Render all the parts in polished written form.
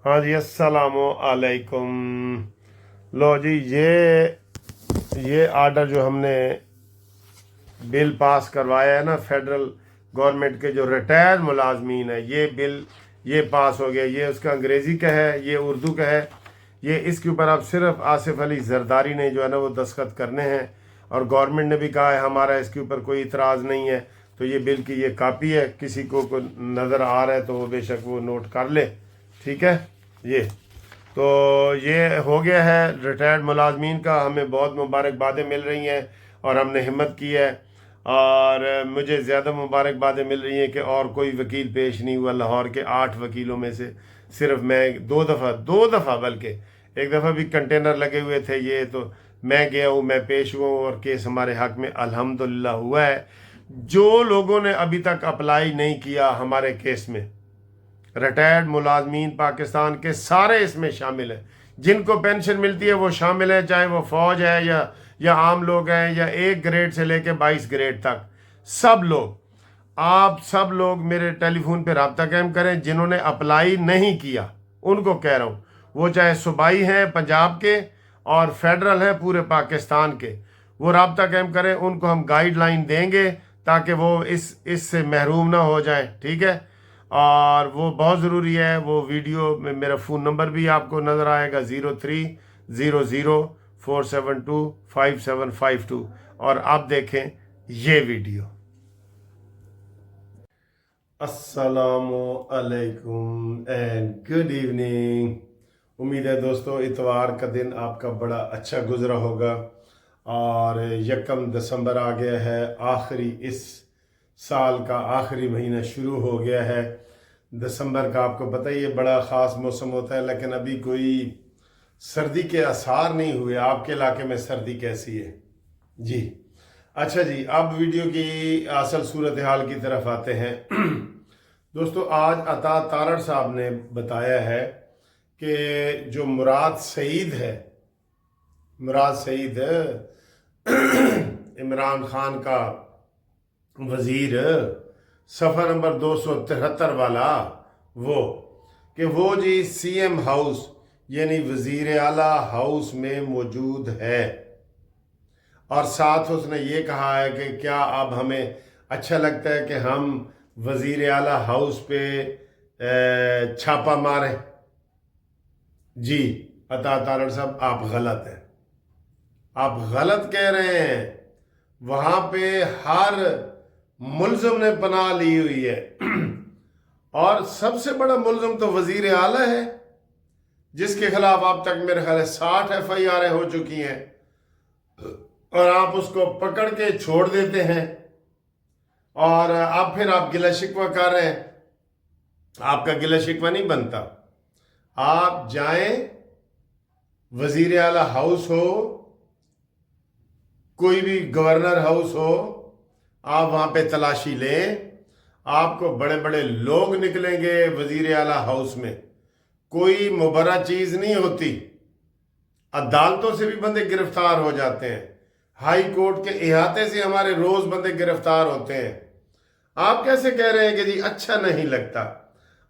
हाँ जी, अस्सलामु अलैकुम। लो जी, ये आर्डर जो हमने बिल पास करवाया है ना, फेडरल गवर्नमेंट के जो रिटायर्ड मुलाजमीन है, ये बिल ये पास हो गया। ये उसका अंग्रेज़ी का है, ये उर्दू का है। ये इसके ऊपर अब सिर्फ आसिफ अली जरदारी ने जो है ना वो दस्तखत करने हैं, और गवर्नमेंट ने भी कहा है हमारा इसके ऊपर कोई इतराज़ नहीं है। तो ये बिल की ये कापी है, किसी को नज़र आ रहा है तो वो बेशक वो नोट कर ले। ठीक है। ये तो ये हो गया है रिटायर्ड मुलाजमीन का। हमें बहुत मुबारकबादें मिल रही हैं और हमने हिम्मत की है, और मुझे ज़्यादा मुबारकबादें मिल रही हैं कि और कोई वकील पेश नहीं हुआ। लाहौर के 8 वकीलों में से सिर्फ मैं दो दफ़ा बल्कि एक दफ़ा भी कंटेनर लगे हुए थे। ये तो मैं गया हूँ, मैं पेश हुआ हूँ, और केस हमारे हक़ में अल्हम्दुलिल्लाह हुआ है। जो लोगों ने अभी तक अप्लाई नहीं किया हमारे केस में, रिटायर्ड मुलाजमीन पाकिस्तान के सारे इसमें शामिल हैं। जिनको पेंशन मिलती है वो शामिल है, चाहे वो फ़ौज है या आम लोग हैं, या 1 ग्रेड से लेके 22 ग्रेड तक। सब लोग, आप सब लोग मेरे टेलीफोन पे रब्ता कायम करें। जिन्होंने अप्लाई नहीं किया उनको कह रहा हूँ, वो चाहे सूबाई हैं पंजाब के और फेडरल हैं पूरे पाकिस्तान के, वो रब्ता कायम करें। उनको हम गाइडलाइन देंगे ताकि वो इससे महरूम ना हो जाए। ठीक है। और वो बहुत ज़रूरी है। वो वीडियो में मेरा फ़ोन नंबर भी आपको नज़र आएगा, 030047255752। और आप देखें ये वीडियो। अस्सलामु अलैकुम एंड गुड इवनिंग। उम्मीद है दोस्तों इतवार का दिन आपका बड़ा अच्छा गुजरा होगा। और 1 दिसंबर आ गया है, आखिरी इस साल का आखिरी महीना शुरू हो गया है। दिसंबर का आपको पता ही है बड़ा ख़ास मौसम होता है, लेकिन अभी कोई सर्दी के आसार नहीं हुए। आपके इलाके में सर्दी कैसी है जी? अच्छा जी, अब वीडियो की असल सूरत हाल की तरफ आते हैं। दोस्तों, आज अता तारड़ साहब ने बताया है कि जो मुराद सईद है, इमरान खान का वजीर, सफ़ा नंबर 273 वाला, वो जी सीएम हाउस यानी वजीर आला हाउस में मौजूद है। और साथ उसने ये कहा है कि क्या अब हमें अच्छा लगता है कि हम वजीर आला हाउस पे छापा मारें? जी अता तारड़ साहब, आप गलत हैं, आप गलत कह रहे हैं। वहां पे हर मुल्ज़िम ने पनाह ली हुई है, और सबसे बड़ा मुल्ज़िम तो वजीर आला है, जिसके खिलाफ अब तक मेरे ख्याल 60 FIR हो चुकी हैं, और आप उसको पकड़ के छोड़ देते हैं, और अब फिर आप गिला शिकवा कर रहे हैं। आपका गिला शिकवा नहीं बनता। आप जाएं, वजीर आला हाउस हो, कोई भी गवर्नर हाउस हो, आप वहां पे तलाशी लें, आपको बड़े बड़े लोग निकलेंगे वजीर आला हाउस में। कोई मुबर्रा चीज नहीं होती। अदालतों से भी बंदे गिरफ्तार हो जाते हैं, हाई कोर्ट के इहाते से हमारे रोज बंदे गिरफ्तार होते हैं। आप कैसे कह रहे हैं कि जी अच्छा नहीं लगता?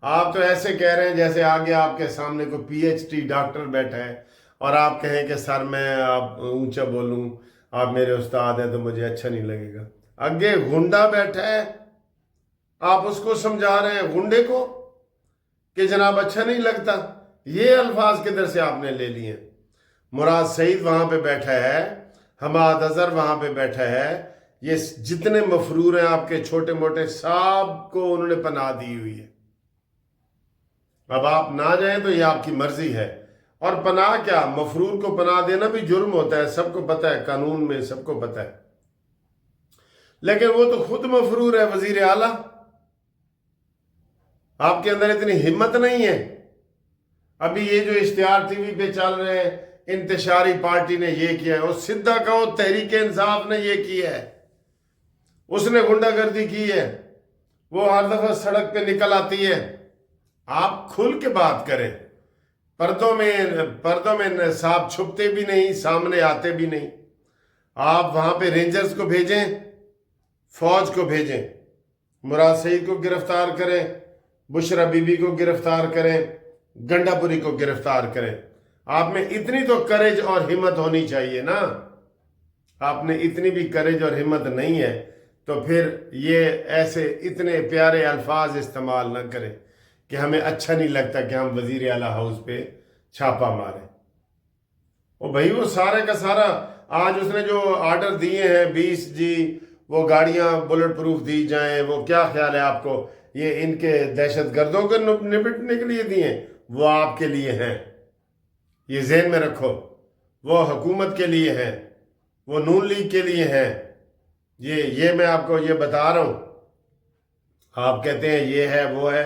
आप तो ऐसे कह रहे हैं जैसे आगे आपके सामने कोई PhD डॉक्टर बैठा है, और आप कहें कि सर मैं आप ऊंचा बोलूं, आप मेरे उस्ताद हैं तो मुझे अच्छा नहीं लगेगा। आगे गुंडा बैठा है, आप उसको समझा रहे हैं गुंडे को कि जनाब अच्छा नहीं लगता। ये अल्फाज किधर से आपने ले लिए? मुराद सईद वहां पे बैठा है, हमाद अजहर वहां पे बैठा है, ये जितने मफरूर हैं आपके छोटे मोटे सब को उन्होंने पनाह दी हुई है। अब आप ना जाएं तो ये आपकी मर्जी है। और पनाह क्या, मफरूर को पनाह देना भी जुर्म होता है, सबको पता है, कानून में सबको पता है। लेकिन वो तो खुद मफरूर है, वजीर आला। आपके अंदर इतनी हिम्मत नहीं है। अभी ये जो इश्तिहार टीवी पे चल रहे हैं, इंतशारी पार्टी ने ये किया है, और सीधा कहो तहरीक इंसाफ ने ये किया है, उसने गुंडागर्दी की है, वो हर दफा सड़क पे निकल आती है। आप खुल के बात करें। पर्दों में साहब छुपते भी नहीं, सामने आते भी नहीं। आप वहां पे रेंजर्स को भेजें, फौज को भेजें, मुराद सईद को गिरफ्तार करें, बुशरा बीबी को गिरफ्तार करें, गंडापुरी को गिरफ्तार करें। आप में इतनी तो करेज और हिम्मत होनी चाहिए ना। आपने इतनी भी करेज और हिम्मत नहीं है तो फिर ये ऐसे इतने प्यारे अल्फाज इस्तेमाल न करें कि हमें अच्छा नहीं लगता कि हम वजीर आला हाउस पे छापा मारें। ओ भाई, वो सारे का सारा आज उसने जो आर्डर दिए हैं 20 जी वो गाड़ियां बुलेट प्रूफ दी जाएं, वो क्या ख्याल है आपको? ये इनके दहशत गर्दों को निपटने के लिए दिए? वो आपके लिए हैं, ये ज़हन में रखो। वो हुकूमत के लिए हैं, वो नून लीग के लिए हैं। ये मैं आपको ये बता रहा हूँ। आप कहते हैं ये है वो है,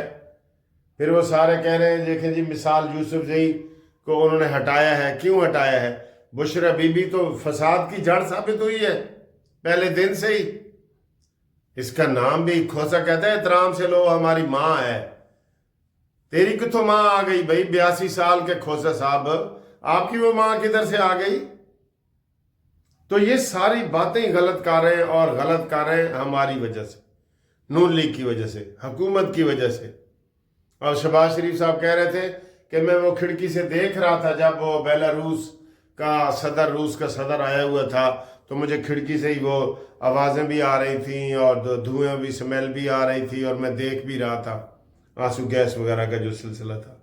फिर वो सारे कह रहे हैं देखें जी मिसाल यूसुफजई को उन्होंने हटाया है। क्यों हटाया है? बुशरा बीबी तो फसाद की जड़ साबित हुई है पहले दिन से ही। इसका नाम भी खोसा कहता है, एहतराम से लो, हमारी माँ है। तेरी किथों माँ आ गई भाई? 82 साल के खोसा साहब, आपकी वो माँ किधर से आ गई? तो ये सारी बातें गलत कर रहे हैं, और गलत कर रहे हैं हमारी वजह से, नून लीग की वजह से, हुकूमत की वजह से। और शहबाज शरीफ साहब कह रहे थे कि मैं वो खिड़की से देख रहा था जब वो बेलारूस रूस का सदर आया हुआ था, तो मुझे खिड़की से ही वो आवाज़ें भी आ रही थी और धुएं भी, स्मेल भी आ रही थी, और मैं देख भी रहा था आंसू गैस वगैरह का जो सिलसिला था,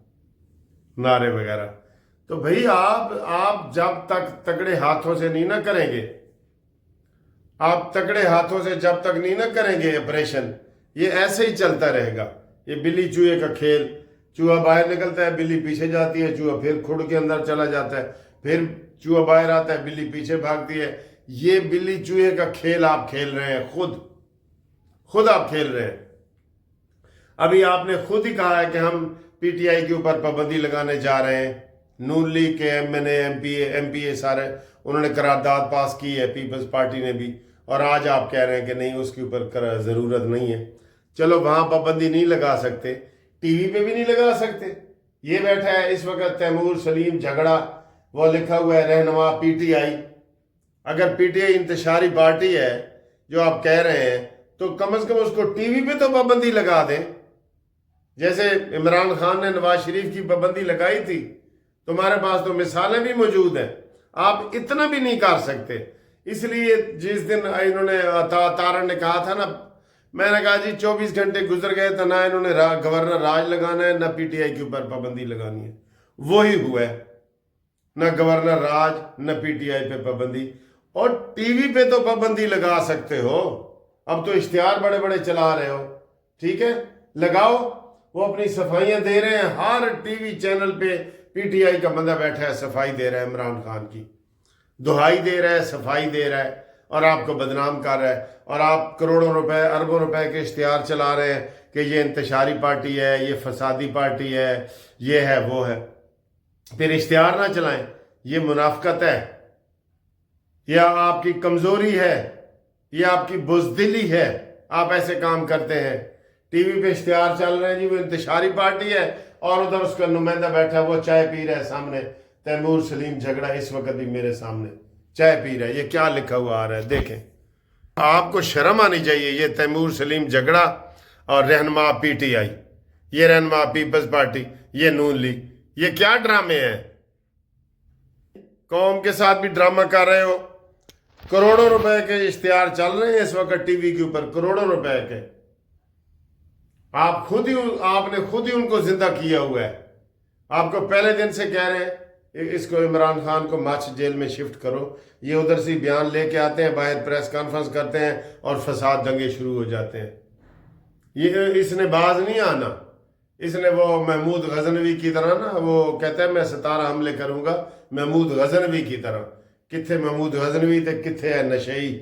नारे वगैरह। तो भाई आप जब तक तगड़े हाथों से नहीं ना करेंगे, आप तगड़े हाथों से जब तक नहीं ना करेंगे ऑपरेशन, ये ऐसे ही चलता रहेगा। ये बिल्ली चूहे का खेल, चूहा बाहर निकलता है, बिल्ली पीछे जाती है, चूहा फिर खुड के अंदर चला जाता है, फिर चूहा बाहर आता है, बिल्ली पीछे भागती है। ये बिल्ली चूहे का खेल आप खेल रहे हैं, खुद आप खेल रहे हैं। अभी आपने खुद ही कहा है कि हम पीटीआई के ऊपर पाबंदी लगाने जा रहे हैं। नून लीग के एमपीए सारे उन्होंने करारदाद पास की है, पीपल्स पार्टी ने भी, और आज आप कह रहे हैं कि नहीं उसके ऊपर ज़रूरत नहीं है। चलो वहाँ पाबंदी नहीं लगा सकते, टीवी पे भी नहीं लगा सकते। ये बैठा है इस वक्त तैमूर सलीम झगड़ा, वो लिखा हुआ है रहनुमा पीटीआई। अगर पीटीआई इंतशारी पार्टी है जो आप कह रहे हैं, तो कम से कम उसको टीवी पे तो पाबंदी लगा दें। जैसे इमरान खान ने नवाज शरीफ की पाबंदी लगाई थी, तुम्हारे पास तो मिसालें भी मौजूद हैं। आप इतना भी नहीं कर सकते। इसलिए जिस दिन इन्होंने तारण ने कहा था ना, मैंने कहा जी 24 घंटे गुजर गए तो ना इन्होंने गवर्नर राज लगाना है, ना पीटीआई के ऊपर पाबंदी लगानी है। वही हुआ है, ना गवर्नर राज न पीटीआई पे पाबंदी। और टीवी पे तो पाबंदी लगा सकते हो, अब तो इश्तिहार बड़े बड़े चला रहे हो, ठीक है लगाओ। वो अपनी सफाइयां दे रहे हैं, हर टीवी चैनल पे पीटीआई का बंदा बैठा है, सफाई दे रहा है, इमरान खान की दुहाई दे रहा है, सफाई दे रहा है, और आपको बदनाम कर रहा है। और आप करोड़ों रुपए अरबों रुपए के इश्तिहार चला रहे हैं कि ये इंतशारी पार्टी है, ये फसादी पार्टी है, ये है वो है। फिर इश्तिहार ना चलाएं, ये मुनाफकत है, या आपकी कमजोरी है, या आपकी बुज़दिली है। आप ऐसे काम करते हैं, टीवी पे इश्तिहार चल रहे हैं जी वो इंतशारी पार्टी है, और उधर उसका नुमाइंदा बैठा है, वो चाय पी रहा है सामने, तैमूर सलीम झगड़ा इस वक्त भी मेरे सामने चाय पी रहा है। ये क्या लिखा हुआ आ रहा है देखें, आपको शर्म आनी चाहिए। ये तैमूर सलीम झगड़ा और रहनुमा पीटीआई, ये रहनुमा पीपल्स पार्टी, ये नून लीग, ये क्या ड्रामे हैं? कौम के साथ भी ड्रामा कर रहे हो। करोड़ों रुपए के इश्तिहार चल रहे हैं इस वक्त टीवी के ऊपर, करोड़ों रुपए के। आपने खुद ही उनको जिंदा किया हुआ है। आपको पहले दिन से कह रहे हैं इसको इमरान खान को मार्च जेल में शिफ्ट करो, ये उधर से बयान लेके आते हैं, बाहर प्रेस कॉन्फ्रेंस करते हैं और फसाद दंगे शुरू हो जाते हैं। ये इसने बाज नहीं आना। इसने वो महमूद गजनवी की तरह ना, वो कहता है मैं 17 हमले करूंगा, महमूद गजनवी की तरह। किथे महमूद गजनवी थे, किथे है नशई,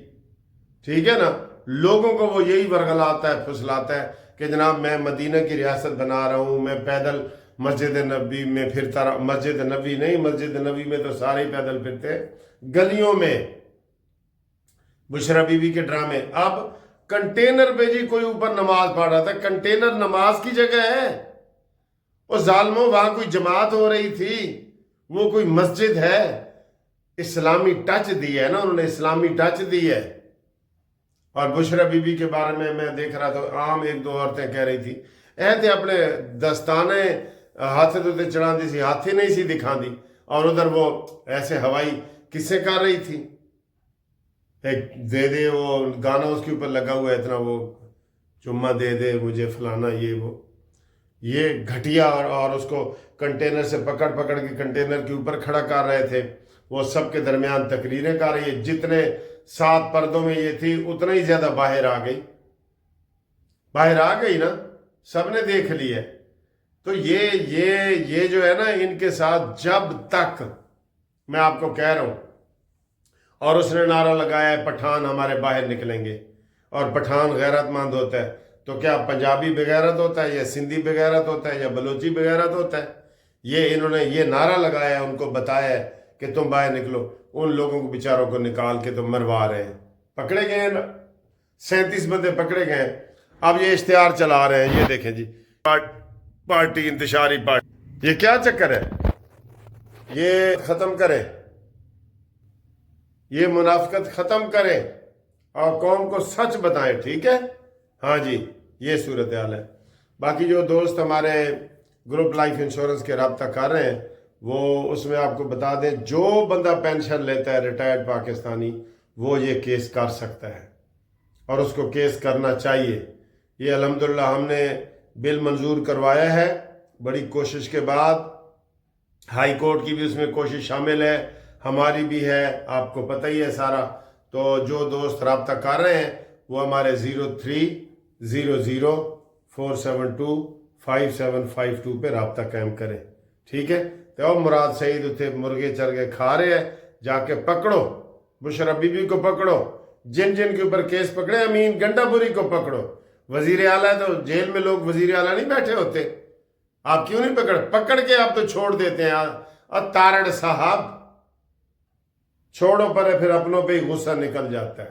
ठीक है ना। लोगों को वो यही वर्गलाता है, फुसलाता है कि जनाब मैं मदीना की रियासत बना रहा हूँ, मैं पैदल मस्जिद नबी में फिरता रहा। मस्जिद नबी नहीं, मस्जिद नबी में तो सारे ही पैदल फिरते हैं गलियों में। बुशरा बीबी के ड्रामे। अब कंटेनर पे जी कोई ऊपर नमाज पढ़ रहा था, कंटेनर नमाज की जगह है। और जालमो वहां कोई जमात हो रही थी, वो कोई मस्जिद है। इस्लामी टच दी है ना उन्होंने, इस्लामी टच दी है। और बुशरा बीबी के बारे में मैं देख रहा था, आम एक दो औरतें कह रही थी, ऐसे अपने दस्ताने ہاتھ تو چڑھا دی سی، ہاتھی نہیں سی دکھا دی، اور ادھر وہ ایسے ہوائی قصے کر رہی تھی، ایک دے دے وہ گانا اس کے اوپر لگا ہوا ہے اتنا، وہ چما دے دے مجھے فلانا، یہ گھٹیا، اور اس کو کنٹینر سے پکڑ کے کنٹینر کے اوپر کھڑا کر رہے تھے، وہ سب کے درمیان تقریریں کر رہی ہے، جتنے 7 پردوں میں یہ تھی اتنا ہی زیادہ باہر آ گئی نا، سب نے دیکھ لی ہے۔ تو یہ جو ہے نا، ان کے ساتھ جب تک، میں آپ کو کہہ رہا ہوں، اور اس نے نعرہ لگایا ہے پٹھان ہمارے باہر نکلیں گے، اور پٹھان غیرت مند ہوتا ہے، تو کیا پنجابی بغیرت ہوتا ہے، یا سندھی بغیرت ہوتا ہے، یا بلوچی بغیرت ہوتا ہے؟ یہ انہوں نے یہ نعرہ لگایا ہے، ان کو بتایا ہے کہ تم باہر نکلو، ان لوگوں کو بیچاروں کو نکال کے تو مروا رہے ہیں، پکڑے گئے ہیں نا، 37 بندے پکڑے گئے ہیں۔ اب یہ اشتہار چلا رہے ہیں، یہ دیکھیں جی، پارٹی انتشاری پارٹی، یہ کیا چکر ہے؟ یہ ختم کریں، یہ منافقت ختم کریں اور قوم کو سچ بتائیں، ٹھیک ہے؟ ہاں جی، یہ صورتحال ہے۔ باقی جو دوست ہمارے گروپ لائف انشورنس کے رابطہ کر رہے ہیں، وہ اس میں آپ کو بتا دیں، جو بندہ پینشن لیتا ہے ریٹائرڈ پاکستانی، وہ یہ کیس کر سکتا ہے، اور اس کو کیس کرنا چاہیے۔ یہ الحمدللہ ہم نے بل منظور کروایا ہے، بڑی کوشش کے بعد، ہائی کورٹ کی بھی اس میں کوشش شامل ہے، ہماری بھی ہے، آپ کو پتہ ہی ہے سارا۔ تو جو دوست رابطہ کر رہے ہیں وہ ہمارے 030047255752 پہ رابطہ قائم کریں، ٹھیک ہے؟ تو مراد سعید اتنے مرغے چرگے کھا رہے ہیں، جا کے پکڑو، بشرا بی بی کو پکڑو، جن کے اوپر کیس پکڑے، امین گنڈا پوری کو پکڑو۔ وزیر اعلیٰ ہے تو جیل میں لوگ وزیر اعلیٰ نہیں بیٹھے ہوتے، آپ کیوں نہیں پکڑ کے آپ تو چھوڑ دیتے ہیں؟ اور تارڑ صاحب چھوڑو پرے، پھر اپنوں پہ ہی غصہ نکل جاتا ہے۔